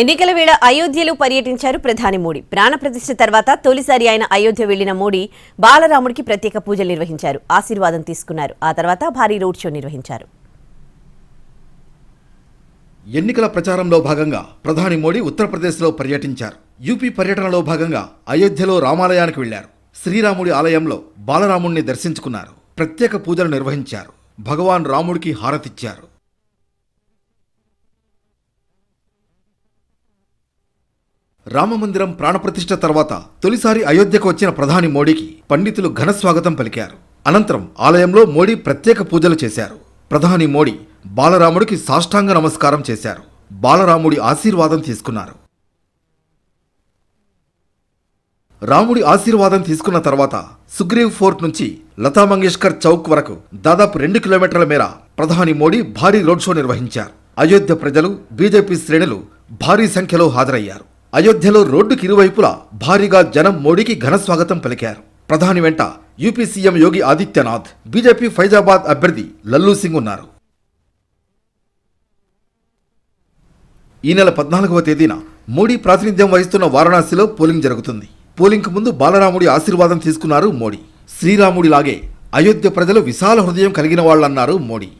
ఎన్నికల వేళ అయోధ్యలో పర్యటించారు ప్రధాని మోడీ. ప్రాణప్రతిష్ఠ తర్వాత తొలిసారి ఆయన అయోధ్య వెళ్లిన మోడీ బాలరాముడికి ప్రత్యేక పూజలు నిర్వహించారు, ఆశీర్వాదం తీసుకున్నారు. ఆ తర్వాత భారీ రోడ్ షో నిర్వహించారు. ఎన్నికల ప్రచారంలో భాగంగా ప్రధాని మోడీ ఉత్తరప్రదేశ్లో పర్యటించారు. యూపీ పర్యటనలో భాగంగా అయోధ్యలో రామాలయానికి వెళ్లారు. శ్రీరాముడి ఆలయంలో బాలరాముడిని దర్శించుకున్నారు. ప్రత్యేక పూజలు నిర్వహించారు. భగవాన్ రాముడికి హారతిచ్చారు. రామమందిరం ప్రాణప్రతిష్ఠ తర్వాత తొలిసారి అయోధ్యకు వచ్చిన ప్రధాని మోడీకి పండితులు ఘనస్వాగతం పలికారు. అనంతరం ఆలయంలో మోడీ ప్రత్యేక పూజలు చేశారు. ప్రధాని మోడీ బాలరాముడికి సాష్టాంగ నమస్కారం చేశారు. బాలరాముడి ఆశీర్వాదం తీసుకున్నారు. రాముడి ఆశీర్వాదం తీసుకున్న తర్వాత సుగ్రీవ్ ఫోర్ట్ నుంచి లతా మంగేష్కర్ చౌక్ వరకు దాదాపు 2 కిలోమీటర్ల మేర ప్రధాని మోడీ భారీ రోడ్ షో నిర్వహించారు. అయోధ్య ప్రజలు, బీజేపీ శ్రేణులు భారీ సంఖ్యలో హాజరయ్యారు. అయోధ్యలో రోడ్డుకి ఇరువైపులా భారీగా జనం మోడీకి ఘనస్వాగతం పలికారు. ప్రధాని వెంట UP CM Yogi Adityanath, BJP Faizabad అభ్యర్థి లల్లూ సింగ్ ఉన్నారు. ఈ నెల 14వ తేదీన మోడీ ప్రాతినిధ్యం వహిస్తున్న వారణాసిలో పోలింగ్ జరుగుతుంది. పోలింగ్కు ముందు బాలరాముడి ఆశీర్వాదం తీసుకున్నారు మోడీ. శ్రీరాముడిలాగే అయోధ్య ప్రజలు విశాల హృదయం కలిగిన వాళ్ళన్నారు మోడీ.